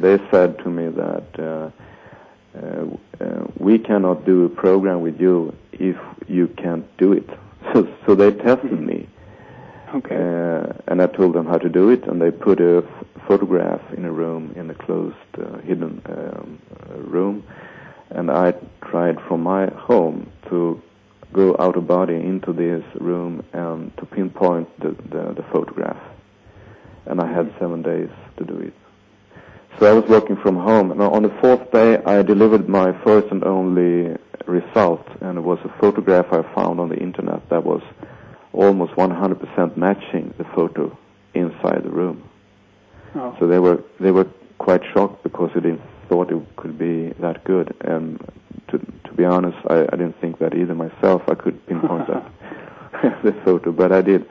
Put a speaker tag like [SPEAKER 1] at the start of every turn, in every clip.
[SPEAKER 1] they said to me that we cannot do a program with you if you can't do it. So they tested me.
[SPEAKER 2] Okay.
[SPEAKER 1] And I told them how to do it, and they put a photograph in a room, in a closed, hidden room, and I tried from my home to go out of body into this room and to pinpoint the photograph. And I had 7 days to do it. So I was working from home, and on the 4th day I delivered my first and only result, and it was a photograph I found on the internet that was almost 100% matching the photo inside the room.
[SPEAKER 2] Oh.
[SPEAKER 1] So they were quite shocked because they didn't thought it could be that good. And to be honest, I didn't think that either myself. I could pinpoint that the photo, but I did.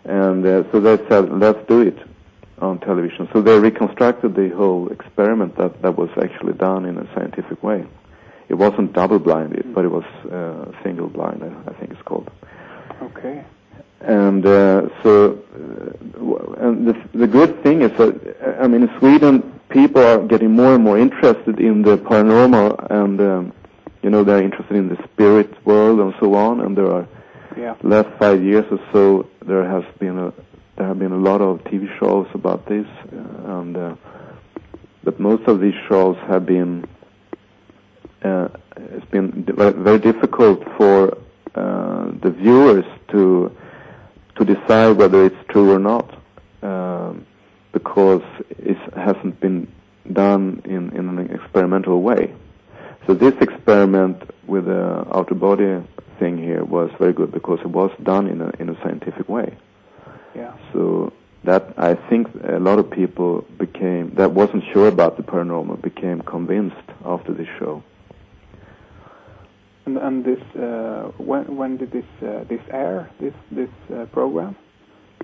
[SPEAKER 1] And so they said, let's do it on television. So they reconstructed the whole experiment that was actually done in a scientific way. It wasn't double-blinded, but it was single-blind, I think it's called.
[SPEAKER 2] Okay.
[SPEAKER 1] And and the good thing is that, I mean, in Sweden, people are getting more and more interested in the paranormal, and they're interested in the spirit world and so on. And there are last 5 years or so, there have been a lot of TV shows about this, but most of these shows have been it's been very difficult for the viewers to decide whether it's true or not, because it hasn't been done in an experimental way. So this experiment with the outer body thing here was very good because it was done in a scientific way.
[SPEAKER 2] Yeah.
[SPEAKER 1] So that, I think, a lot of people that wasn't sure about the paranormal became convinced after this show.
[SPEAKER 2] And this when did this air, this program?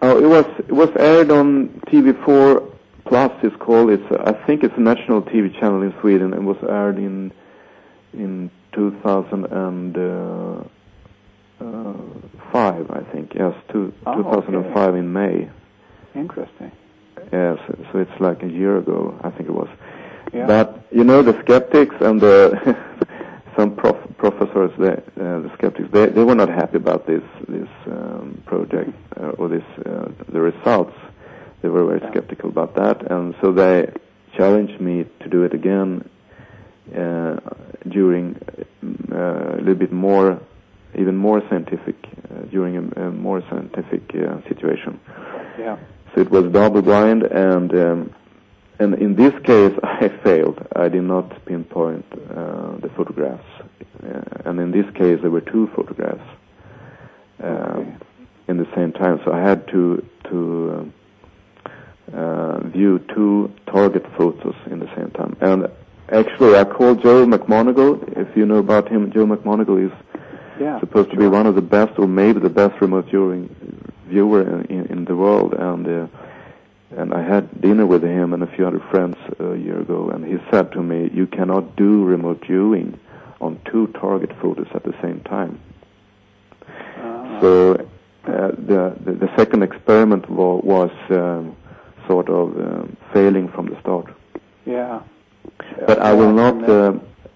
[SPEAKER 1] Oh, it was aired on TV4 Plus. It's called. I think it's a national TV channel in Sweden. It was aired in 2005, I think. Yes, 2005 in May.
[SPEAKER 2] Interesting.
[SPEAKER 1] Yes, so it's like a year ago, I think it was.
[SPEAKER 2] Yeah.
[SPEAKER 1] But the skeptics and the some professors, the skeptics, they were not happy about this project or the results. They were very skeptical about that, and so they challenged me to do it again during a little bit more, even more scientific, during a more scientific situation.
[SPEAKER 2] Yeah.
[SPEAKER 1] So it was double-blind, and in this case I failed. I did not pinpoint the photographs, and in this case there were two photographs in the same time. So I had to view two target photos in the same time. And actually, I called Joe McMoneagle. If you know about him, Joe McMoneagle is supposed to be one of the best, or maybe the best remote viewing viewer in the world. And I had dinner with him and a few other friends a year ago, and he said to me, "You cannot do remote viewing on two target photos at the same time." So the second experiment was sort of failing from the start.
[SPEAKER 2] Yeah.
[SPEAKER 1] But I will not.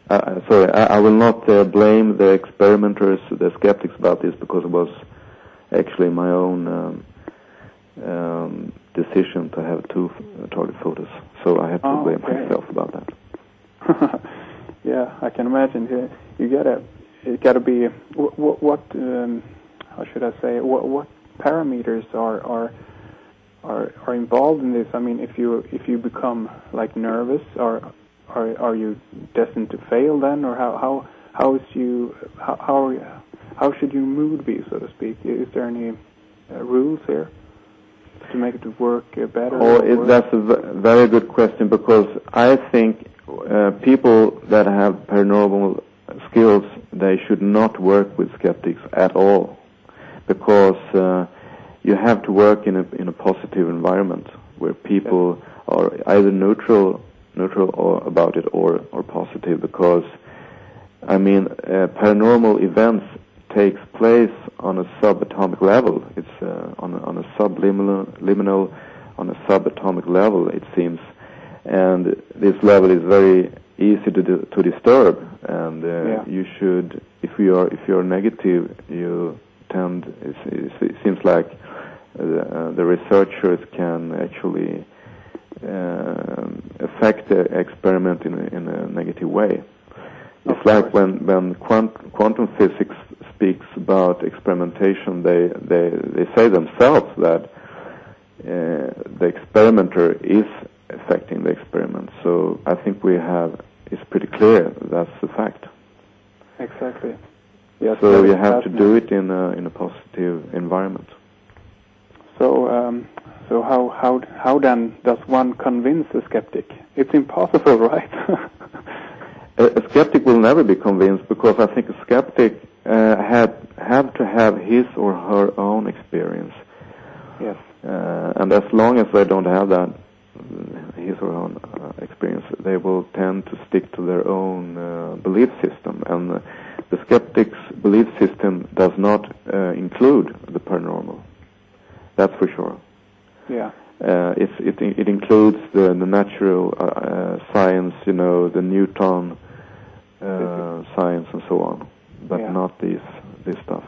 [SPEAKER 1] I will not blame the experimenters, the skeptics, about this, because it was actually my own decision to have two target photos. So I have to blame myself about that.
[SPEAKER 2] Yeah, I can imagine. It gotta be what how should I say? What parameters are involved in this? I mean, if you become like nervous, are you destined to fail then, or how should your mood be, so to speak? Is there any rules here to make it work better?
[SPEAKER 1] That's a very good question, because I think people that have paranormal skills, they should not work with skeptics at all, because you have to work in a positive environment where people are either neutral about it or positive, because I mean paranormal events takes place on a subatomic level. It's on a subliminal, on a subatomic level, it seems, and this level is very easy to disturb. And you should, if you're negative, you tend. It seems like the researchers can actually affect the experiment in a negative way. It's like when quantum physics speaks about experimentation, they say themselves that the experimenter is affecting the experiment. So I think it's pretty clear that's the fact.
[SPEAKER 2] Exactly. Yes.
[SPEAKER 1] So you have to do it in a positive environment.
[SPEAKER 2] So how then does one convince a skeptic? It's impossible, right?
[SPEAKER 1] A skeptic will never be convinced, because I think a skeptic have to have his or her own experience.
[SPEAKER 2] Yes.
[SPEAKER 1] And as long as they don't have that, his or her own experience, they will tend to stick to their own belief system. And the skeptic's belief system does not include the paranormal. That's for sure.
[SPEAKER 2] Yeah.
[SPEAKER 1] It includes the natural science, the Newton science and so on, but not this stuff.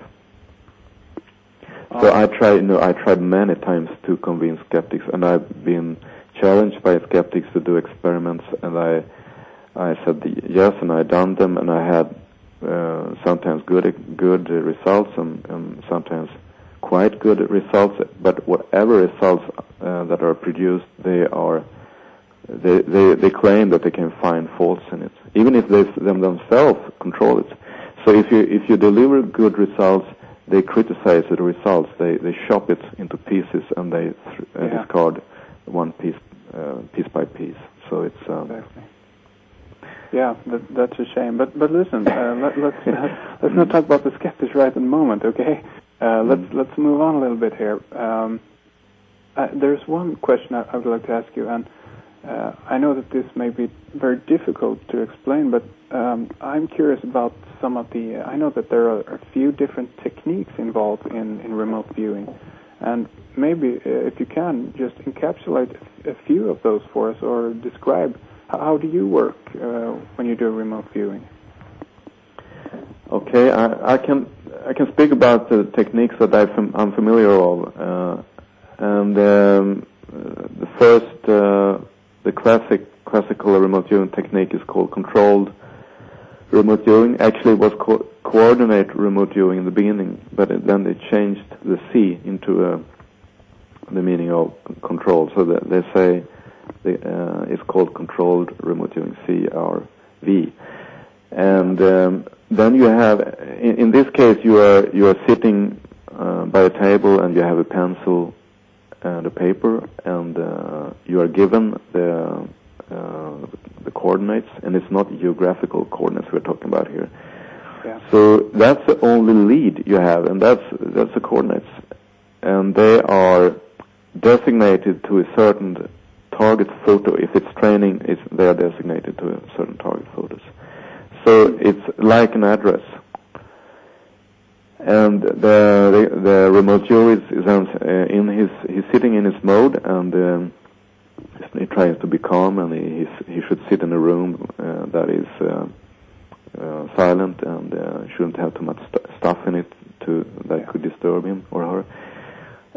[SPEAKER 1] So I tried many times to convince skeptics, and I've been challenged by skeptics to do experiments, and I said yes, and I done them, and I had sometimes good results and sometimes quite good results. But whatever results that are produced, they claim that they can find faults in it, even if they themselves control it. So if you deliver good results, they criticize the results. They chop it into pieces, and they discard one piece by piece. So it's
[SPEAKER 2] exactly. Yeah, that's a shame. But listen, let's not talk about the skeptics right at the moment, okay? Let's move on a little bit here. There's one question I would like to ask you, and I know that this may be very difficult to explain, but I'm curious about some of the. I know that there are a few different techniques involved in remote viewing, and maybe if you can just encapsulate a few of those for us, or describe how do you work when you do remote viewing.
[SPEAKER 1] Okay, I can speak about the techniques that I'm familiar of, and the first, the classical remote viewing technique is called controlled remote viewing. Actually, it was called coordinate remote viewing in the beginning, but then they changed the C into the meaning of controlled. So they say it's called controlled remote viewing, CRV, and then you have, in this case, you are sitting by a table, and you have a pencil and a paper, and you are given the coordinates, and it's not geographical coordinates we're talking about here. Yeah. So that's the only lead you have, and that's the coordinates, and they are designated to a certain target photo. If it's training, they are designated to certain target photos. So it's like an address, and the remote viewer he's sitting in his mode, and he tries to be calm, and he should sit in a room that is silent, and shouldn't have too much stuff in it that could disturb him or her.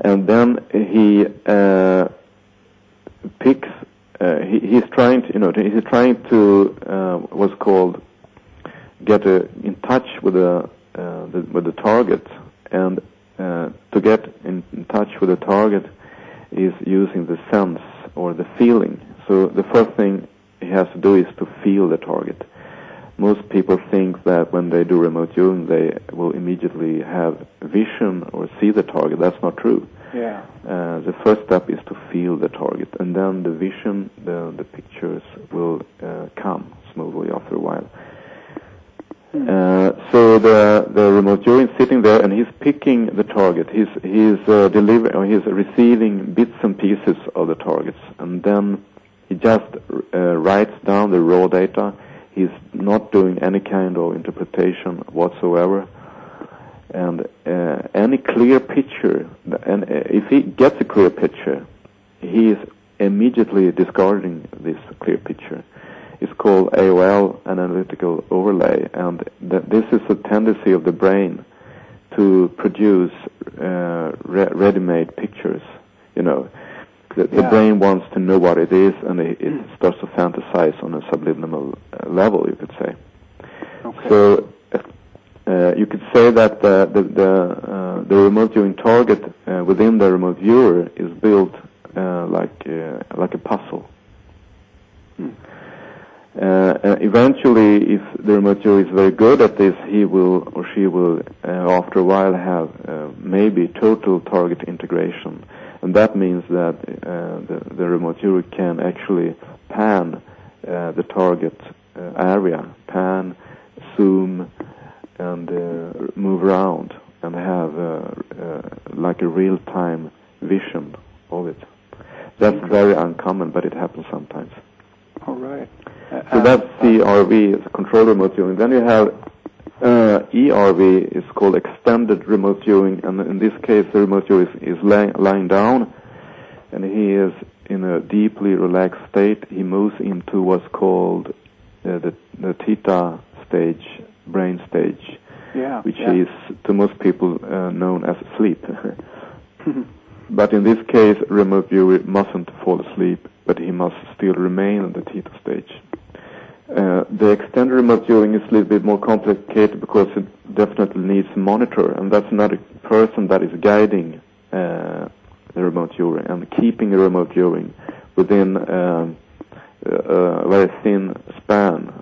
[SPEAKER 1] And then he picks. He's trying to what's called get in touch with the target, and to get in touch with the target is using the sense or the feeling. So the first thing he has to do is to feel the target. Most people think that when they do remote viewing, they will immediately have vision or see the target. That's not true.
[SPEAKER 2] Yeah.
[SPEAKER 1] The first step is to feel the target, and then the vision, the pictures will come smoothly after a while. So the remote viewer is sitting there, and he's picking the target. He's receiving bits and pieces of the targets, and then he just writes down the raw data. He's not doing any kind of interpretation whatsoever. And any clear picture, and if he gets a clear picture, he is immediately discarding this clear picture. It's called AOL, analytical overlay, and this is a tendency of the brain to produce ready-made pictures. You know, the brain wants to know what it is, and it starts to fantasize on a subliminal level, you could say.
[SPEAKER 2] Okay.
[SPEAKER 1] So you could say that the remote viewing target within the remote viewer is built like a puzzle. Eventually, if the remote viewer is very good at this, he will or she will, after a while, have maybe total target integration. And that means that the remote viewer can actually pan the target area, pan, zoom, and move around, and have like a real-time vision of it. That's very uncommon, but it happens sometimes.
[SPEAKER 2] All right.
[SPEAKER 1] So that's CRV, it's control remote viewing. Then you have ERV, it's called extended remote viewing, and in this case the remote viewer is lying down, and he is in a deeply relaxed state. He moves into what's called the theta stage, brain stage, which is to most people known as sleep. But in this case, remote viewer mustn't fall asleep, but he must still remain in the theta stage. The extended remote viewing is a little bit more complicated because it definitely needs a monitor, and that's another person that is guiding the remote viewer and keeping the remote viewing within a very thin span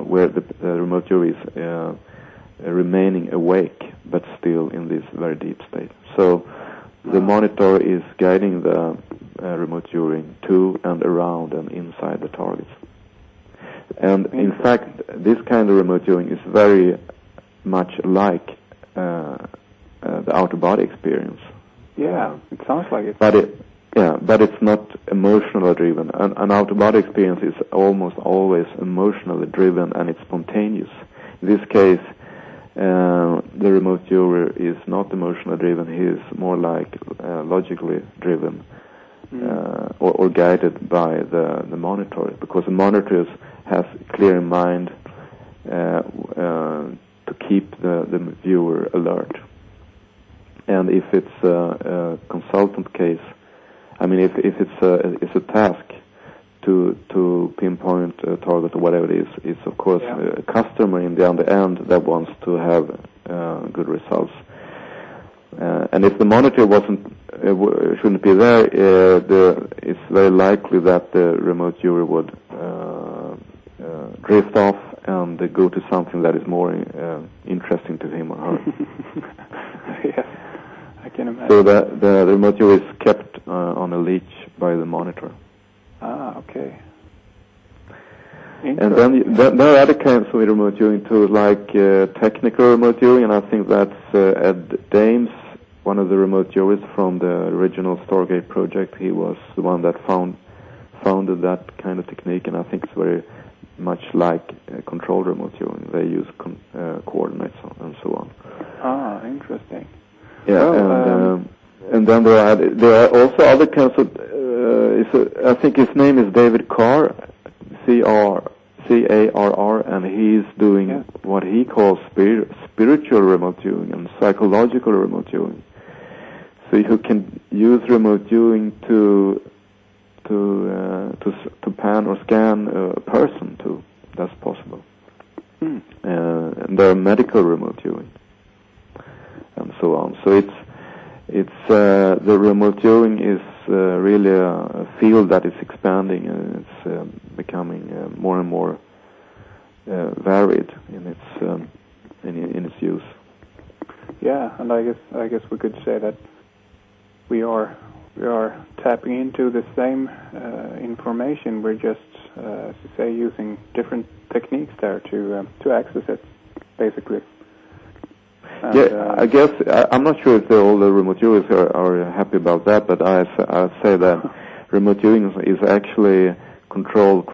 [SPEAKER 1] where the remote viewer is remaining awake but still in this very deep state. So the monitor is guiding the remote viewing to and around and inside the targets. And in fact, this kind of remote viewing is very much like the out-of-body experience.
[SPEAKER 2] Yeah, it sounds like it.
[SPEAKER 1] But it's not emotionally driven. An out-of-body experience is almost always emotionally driven, and it's spontaneous. In this case, the remote viewer is not emotionally driven. He is more like logically driven or guided by the monitor, because the monitors have clear in mind to keep the viewer alert. And if it's a consultant case, I mean, if it's a task to pinpoint a target or whatever it is, it's of course a customer in the other end that wants to have good results. And if the monitor shouldn't be there, it's very likely that the remote viewer would drift off and go to something that is more interesting to him or her.
[SPEAKER 2] Yes, I can imagine.
[SPEAKER 1] So the remote viewer is kept on a leash by the monitor.
[SPEAKER 2] Ah, okay.
[SPEAKER 1] And then there are other kinds of remote viewing too, like technical remote viewing, and I think that's Ed Dames, one of the remote viewers from the original Stargate project. He was the one that founded that kind of technique, and I think it's very much like controlled remote viewing. They use coordinates and so on.
[SPEAKER 2] Ah, interesting.
[SPEAKER 1] Yeah, well, and then there are also other kinds of. I think his name is David Carr, C-A-R-R, and he's doing what he calls spiritual remote viewing and psychological remote viewing. So you can use remote viewing to pan or scan a person too. That's possible. And there are medical remote viewing and so on. So it's the remote viewing is really a field that is expanding, and it's becoming more and more varied in its use. Yeah,
[SPEAKER 2] and I guess we could say that we are tapping into the same information. We're just, as you say, using different techniques there to access it, basically. And,
[SPEAKER 1] I guess I'm not sure if all the remote viewers are happy about that, but I say that remote viewing is actually controlled